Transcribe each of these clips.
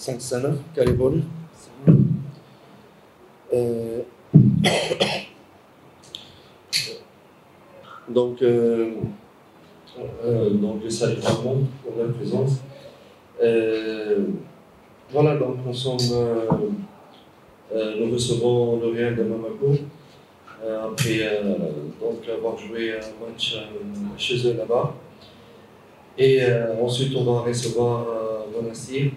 5 سنة كاريبون. Donc, je salue tout le monde pour leur présence. Voilà, donc nous recevons le Real de Bamako après donc avoir joué un match chez eux là-bas. Et ensuite, on va recevoir Monastir.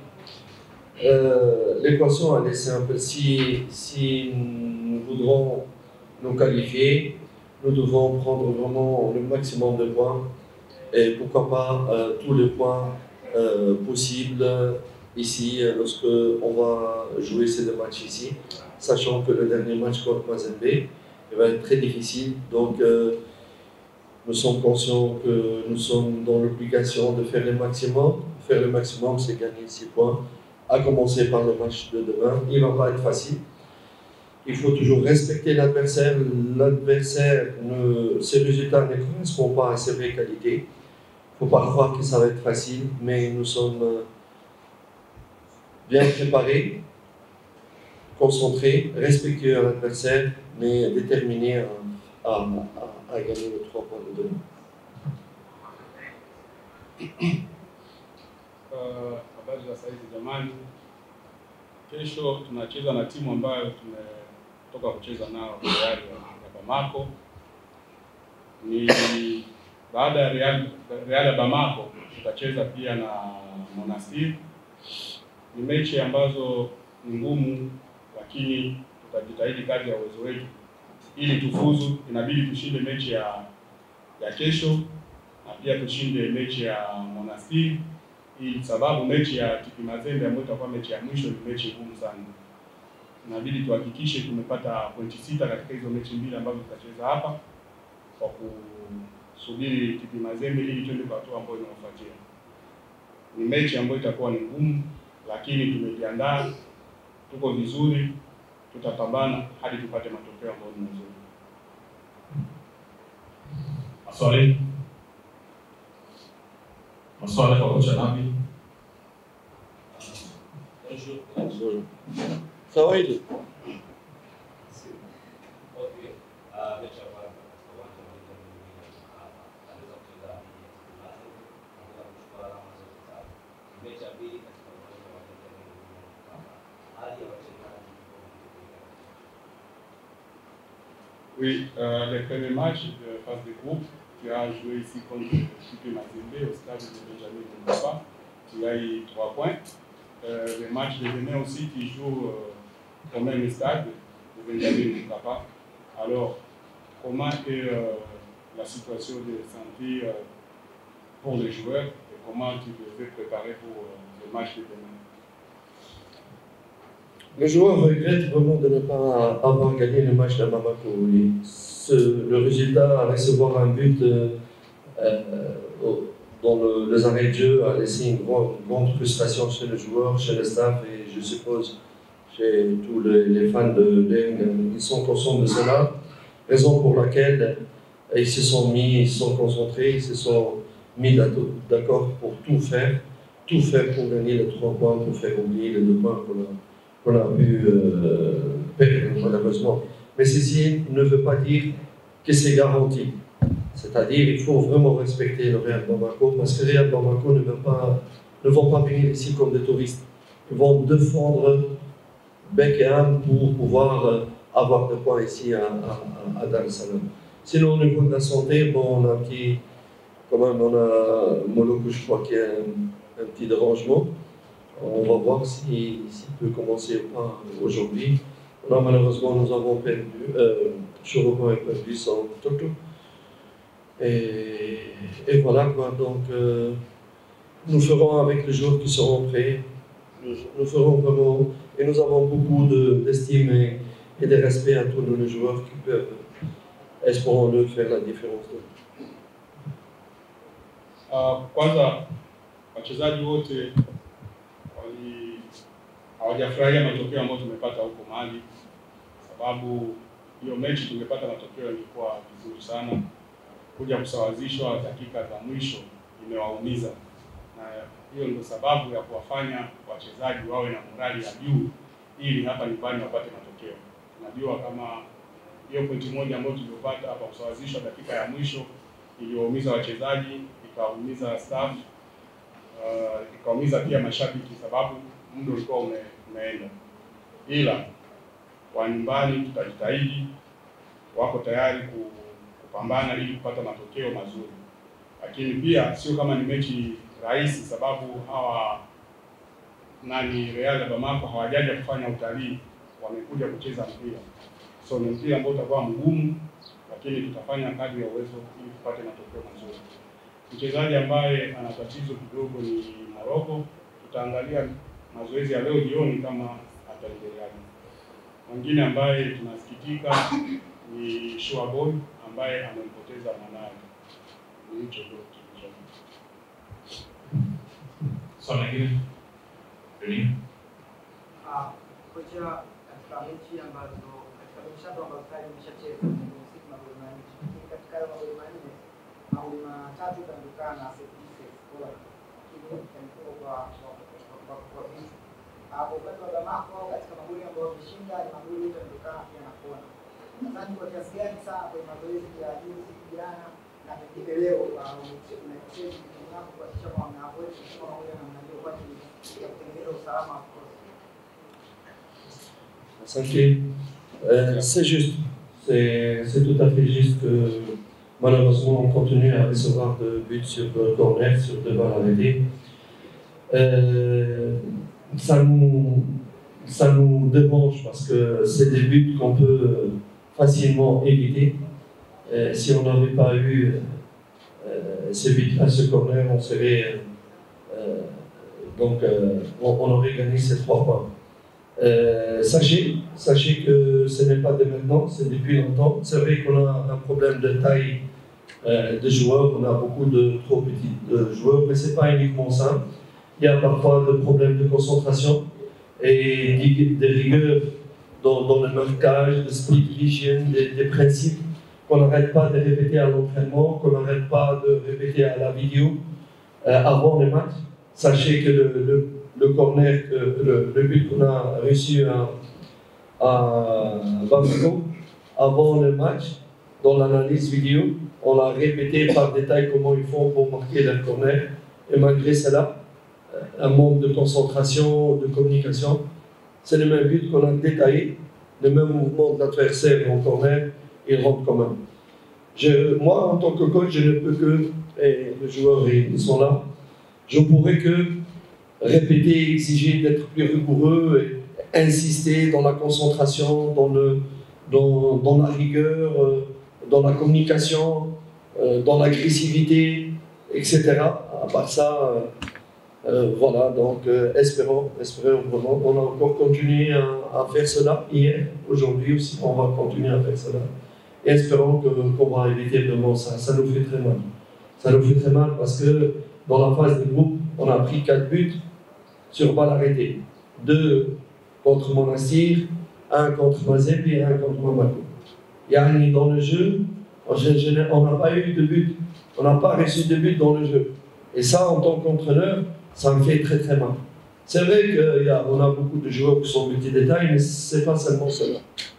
L'équation a laissé un peu, si nous voudrons nous qualifier, nous devons prendre vraiment le maximum de points et pourquoi pas tous les points possibles ici lorsque on va jouer ces deux matchs ici, sachant que le dernier match contre Mazembe va être très difficile. Donc nous sommes conscients que nous sommes dans l'obligation de faire le maximum. Faire le maximum, c'est gagner 6 points, à commencer par le match de demain. Il ne va pas être facile. Il faut toujours respecter l'adversaire. L'adversaire, ses résultats ne correspondent pas à ses vraies qualités. Il ne faut pas croire que ça va être facile, mais nous sommes bien préparés, concentrés, respectueux à l'adversaire, mais déterminés a gagner les 3 points de demain. Habari za saizi jamani. Kesho tunacheza na timu ambayo tumetoka kucheza nao, Real ya Bamako. Ni baada ya Real ya Bamako tutacheza pia na Monastir. Ni mechi ambazo ni ngumu, lakini tutajitahidi kadri ya uwezo wetu ili tufuzu. Inabidi tushinde mechi ya kesho na pia tushinde mechi ya Monastir, sababu mechi ya TP Mazembe ambayo itakuwa mechi ya mwisho ni mechi ngumu sana. Inabidi tuhakikishe tumepata pointi 6 katika hizo mechi mbili ambazo tutacheza hapa kwa kusubiri TP Mazembe ili twende kwa hatua ambayo inafuatia. Ni mechi ambayo itakuwa ni ngumu, lakini tumejiandaa, tuko vizuri, tutapambana hadi tupate matokeo ambayo ni mazuri. Maswali kwa kocha Nabi. Kawaida. Oui, le premier match de phase de groupe, tu as joué ici contre TP Mazembe au stade de Benjamin Mkapa. Tu as eu 3 points. Le match de demain aussi, tu joues au même stade de Benjamin Mkapa. Alors, comment est la situation de santé pour les joueurs et comment tu devais préparer pour le match de demain? Les joueurs regrettent vraiment de ne pas avoir gagné le match de Bamako. Le résultat, à recevoir un but dans les arrêts de jeu, a laissé une grande frustration chez les joueurs, chez le staff et je suppose chez tous les fans de Deng. Ils sont conscients de cela, raison pour laquelle ils se sont concentrés, ils se sont mis d'accord pour tout faire pour gagner les 3 points, pour faire oublier les 2 points qu'on a pu perdre malheureusement. Mais ceci ne veut pas dire que c'est garanti. C'est-à-dire qu'il faut vraiment respecter le Real Bamako parce que le Real Bamako ne vont pas venir ici comme des touristes. Ils vont défendre bec et âme pour pouvoir avoir des points ici à Dar es Salaam. Sinon, au niveau de la santé, bon, on a Moloko, je crois qu'il y a un petit dérangement. On va voir s'il peut commencer ou pas aujourd'hui. Là, malheureusement, nous avons perdu, Chorobo a perdu son Toto. Et voilà quoi, donc nous ferons avec les joueurs qui seront prêts. Nous ferons vraiment, et nous avons beaucoup d'estime et de respect à tous les joueurs qui peuvent, espérons-le, faire la différence. Kwanza wachezaji wote hawajafurahia matokeo ambayo tumepata huko Mali, sababu hiyo mechi tungepata matokeo ilikuwa vizuri sana. Kuja kusawazishwa dakika za mwisho imewaumiza, na Hiyo ndio sababu ya kuwafanya wachezaji wawe na morali ya juu ili hapa nyumbani wapate matokeo. Najua kama hiyo pointi moja ambayo tuliyopata hapa kusawazishwa dakika ya mwisho iliyoumiza wachezaji, ikaumiza staff, ikaumiza pia mashabiki sababu muda ulikuwa umeenda. Ila wa nyumbani tutajitahidi, wako tayari kupambana ili kupata matokeo mazuri. Lakini pia sio kama ni mechi rahisi sababu hawa Real de Bamako hawajaja kufanya utalii, wamekuja kucheza mpira. So ni mpira ambao utakuwa mgumu, lakini tutafanya kadri ya uwezo ili tupate matokeo mazuri. Mchezaji ambaye ana tatizo kidogo ni Morocco, tutaangalia mazoezi ya leo jioni kama ataendeleaje. Mwingine ambaye tunasikitika ni Shuaboy ambaye amempoteza mwanae. Ni hicho tu. Swali lingine? Kocha, katika mechi ambazo tayari umeshacheza siku magoli manne, katika hayo magoli manne magoli matatu kutokana na set pieces kwa vitu. Hapo upande wa Bamako katika magoli ambayo wameshinda ni magoli kutokana pia na kona. Nadhani kwa kiasi gani sana kwa mazoezi ya juzi jana na pengine leo unacheza kwa kuhakikisha kwamba mnaweza kusoma magoli na mnajua kwa ajili ya kutengeneza usalama. C'est juste, c'est tout à fait juste que malheureusement on continue à recevoir de buts sur corner, sur deux balles arrêtées. Ça nous dérange parce que c'est des buts qu'on peut facilement éviter. Si on n'avait pas eu ce but à ce corner, on serait on aurait gagné ces 3 points. Sachez que ce n'est pas de maintenant, c'est depuis longtemps. C'est vrai qu'on a un problème de taille de joueurs, on a beaucoup de trop petits joueurs, mais ce n'est pas uniquement ça. Il y a parfois des problèmes de concentration et de rigueur dans le marquage, de split vision, des principes qu'on n'arrête pas de répéter à l'entraînement, qu'on n'arrête pas de répéter à la vidéo avant les matchs. Sachez que le corner, le but qu'on a reçu à Bamako, avant le match, dans l'analyse vidéo, on a répété par détail comment ils font pour marquer leur corner. Et malgré cela, un manque de concentration, de communication, c'est le même but qu'on a détaillé, le même mouvement de l'adversaire en corner, il rentre quand même. Moi, en tant que coach, je ne peux que, et les joueurs ils sont là, je ne pourrais que répéter, exiger d'être plus rigoureux et insister dans la concentration, dans la rigueur, dans la communication, dans l'agressivité, etc. À part ça, voilà, donc espérons vraiment. On a encore continué à faire cela hier, aujourd'hui aussi, on va continuer à faire cela. Et espérons qu'on va éviter vraiment ça. Ça nous fait très mal. Ça nous fait très mal parce que dans la phase de groupe, on a pris 4 buts sur balle arrêtée. 2 contre Monastir, 1 contre Mazembe et 1 contre Bamako. Yani dans le jeu, on n'a pas eu de but. On n'a pas reçu de but dans le jeu. Et ça, en tant qu'entraîneur, ça me fait très très mal. C'est vrai qu'on a beaucoup de joueurs qui sont petits détails, mais ce n'est pas seulement cela.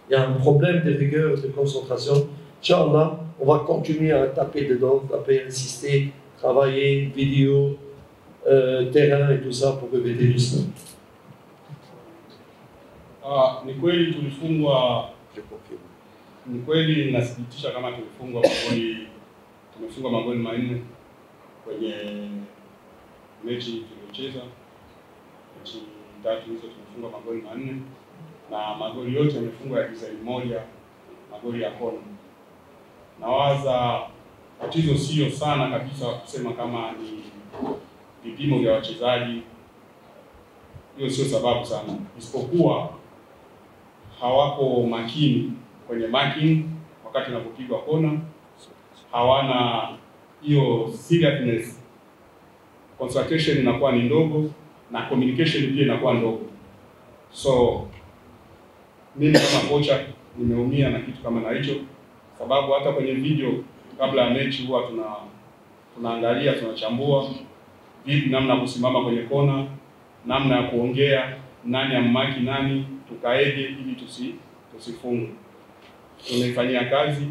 Il y a un problème de rigueur, de concentration. Inch'Allah, on va continuer à taper dedans, insister, travailler, vidéo, terrain et tout ça pour éviter tout ça. Ni kweli tulifungwa, ni kweli nasikitisha kama tumefungwa magoli manne kwenye mechi tuliocheza. Mechi 3 hizo tumefungwa magoli manne na magoli yote yamefungwa ya design moja, magoli ya kona. Nawaza tatizo sio sana kabisa kusema kama ni vipimo vya wachezaji, hiyo sio sababu sana, isipokuwa hawako makini kwenye marking wakati wanapopigwa kona, hawana hiyo seriousness, concentration inakuwa ni ndogo na communication pia inakuwa ndogo. So mimi kama kocha nimeumia na kitu kama na hicho, sababu hata kwenye video kabla ya mechi huwa tunaangalia, tunachambua vipi namna ya kusimama kwenye kona, namna ya kuongea, nani ammaki nani, tukaeje ili tusifungwe. Tumeifanyia kazi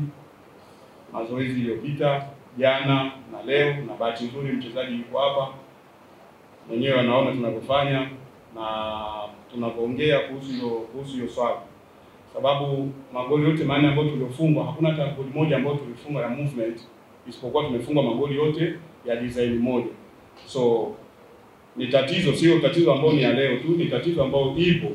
mazoezi iliyopita jana na leo, na bahati nzuri mchezaji yuko hapa mwenyewe anaona tunavyofanya na tunavyoongea kuhusu hiyo swali, sababu magoli yote manne ambayo tuliofungwa hakuna hata goli moja ambayo tulifunga ya movement, isipokuwa tumefunga magoli yote ya design moja. So ni tatizo, sio tatizo ambalo ni ya leo tu, ni tatizo ambalo ipo.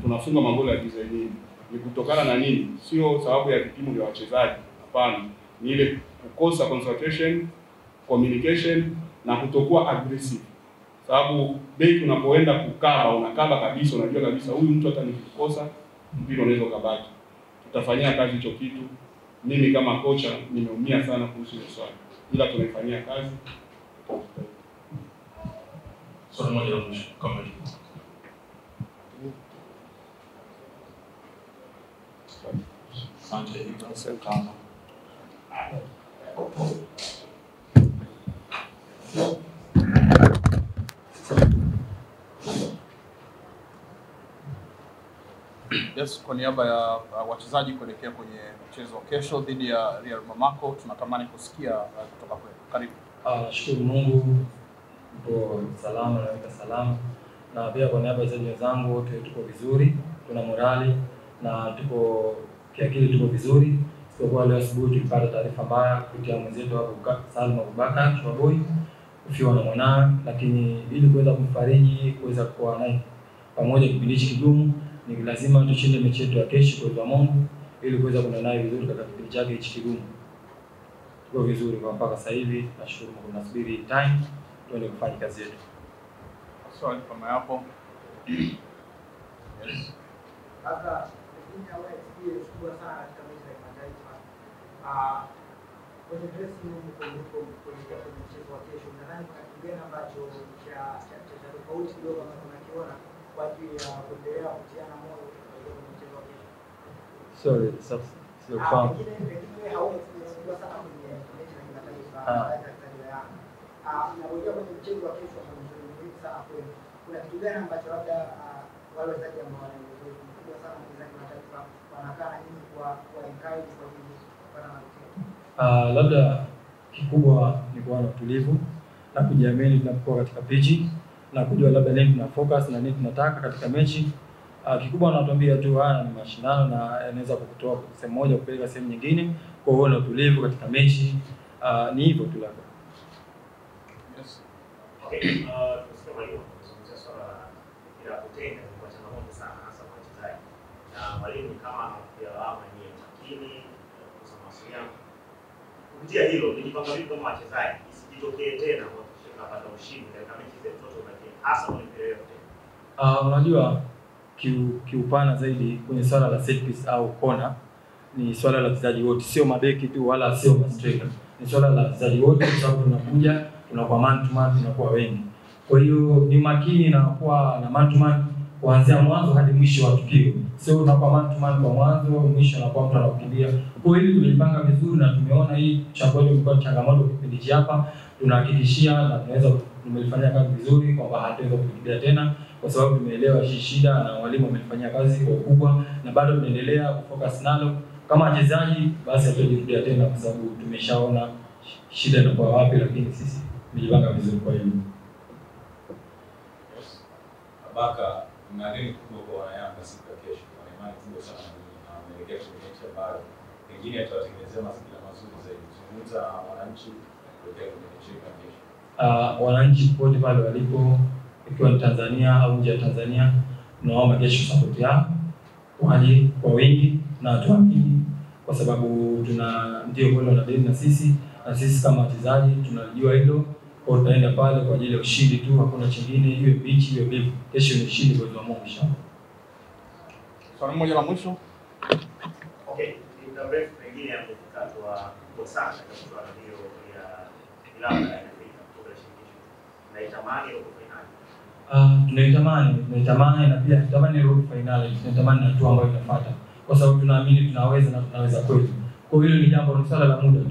Tunafunga magoli ya design hii ni kutokana na nini? Sio sababu ya vipimo vya wachezaji, hapana. Ni ile kukosa concentration, communication na kutokuwa aggressive. Sababu beki unapoenda kukaba, unakaba kabisa, unajua kabisa huyu mtu hata nikikosa mpira unaweza ukabaki. Tutafanyia kazi hicho kitu. Mimi kama kocha nimeumia sana kuhusu hiyo swali, ila tunaifanyia kazi. Swali moja la mwisho kama hili. Asante sana. Yes, kwa niaba ya wachezaji kuelekea kwenye mchezo wa kesho dhidi ya Real Bamako, tunatamani kusikia kutoka kwenu. Karibu. Nashukuru Mungu tuko salama na salama, na pia kwa niaba ya wachezaji wenzangu wote tuko vizuri, tuna morali na tuko kiakili, tuko vizuri. Kwa leo asubuhi tulipata taarifa mbaya kupitia mwenzetu hapo Salma Abubakar Shwaboy kufiwa na mwanae, lakini ili kuweza kumfariji, kuweza kuwa naye pamoja kipindi hiki kigumu, ni lazima tushinde mechi yetu ya kesho kwa Mungu ili kuweza kwenda naye vizuri katika kipindi chake hiki kigumu. Tuko vizuri kwa mpaka sasa hivi, nashukuru Mungu, tunasubiri time tuende kufanya kazi yetu. Swali kama hapo. Yes. Hata pengine au experience kubwa sana katika mechi za kimataifa. Kwenye dressing room kuelekea kwenye mchezo wa kesho, nadhani kuna kitu gani ambacho cha tofauti kidogo ambacho tunakiona kwa ajili ya kuendelea kutiana moyo kwenye mchezo wa kesho? Sorry, sio fahamu. Pengine hau experience kubwa sana kwenye mechi za kimataifa katika Yanga. Unapokuja kwenye mchezo wa kesho ambao ni muhimu sana kwenu, kuna kitu gani ambacho labda wale wachezaji ambao wana uzoefu mkubwa sana kwenye kimataifa wanakaa na nyinyi kwa encourage kwa ajili ya kupata matokeo? Labda kikubwa ni kuwa na utulivu na kujiamini tunapokuwa katika pitch na kujua labda nini tuna focus na nini tunataka katika mechi. Kikubwa anatuambia tu haya ni mashindano na yanaweza kukutoa sehemu moja kupeleka sehemu nyingine, kwa hiyo na utulivu katika mechi. Ni hivyo tu labda. Yes. Okay, tunasema hiyo tunazungumzia swala la kutenga kwa changamoto sana hasa kwa wachezaji. Na mwalimu kama anapiga lawama ni makini kwa mawasiliano. Kupitia hilo nilipanga vipi kama wachezaji isijitokee tena kwa kupata ushindi katika mechi zetu zote za hasa kwenye mpira yote. Unajua kiupana zaidi kwenye swala la set piece au kona ni swala la wachezaji wote, sio mabeki tu wala sio striker. Ni swala la wachezaji wote, kwa sababu tunakuja tunakuwa man to man, tunakuwa wengi. Kwa hiyo ni makini na kuwa na man to man kuanzia mwanzo hadi mwisho wa tukio. Sio unakuwa man to man kwa mwanzo, mwisho anakuwa mtu anakukimbia. Kwa hiyo tumejipanga vizuri na tumeona hii changamoto kipindi hapa, tunahakikishia na tunaweza tumelifanyia kazi vizuri kwamba hatuweza kukimbia tena, kwa sababu tumeelewa hii shida na walimu wamefanyia kazi kwa ukubwa na bado tunaendelea kufocus nalo kama wachezaji. Basi hatujirudia tena kwa sababu tumeshaona shida inakuwa wapi, lakini sisi tumejipanga vizuri. Kwa hiyo yes. Abaka, na nini kubwa kwa Yanga siku ya kesho? Kwa imani kubwa sana na kuelekea kwenye mechi ambayo pengine tutatengenezea mazingira mazuri zaidi. Zungumza na wananchi kuelekea kwenye mechi ya kesho. Wananchi popote pale walipo, ikiwa ni Tanzania au nje ya Tanzania, tunaomba kesho support yao waje kwa wingi na tuamini, kwa sababu ndio bora na deni na sisi kama wachezaji tunajua hilo. Kwa tutaenda pale kwa ajili ya ushindi tu, hakuna chingine, iwe bichi iwe bivu. Kesho ni ushindi kwa Mungu inshallah. Swali moja la mwisho. Okay, ni muda mrefu pengine amekatwa kwa sana katika swala hiyo ya Ilala ya Afrika kutoka shirikisho. Naitamani robo finali. Tunaitamani na pia tunatamani robo finali, tunatamani hatua ambayo inafuata, kwa sababu tunaamini tunaweza na tunaweza kweli. Kwa hiyo ni jambo, ni swala la muda tu.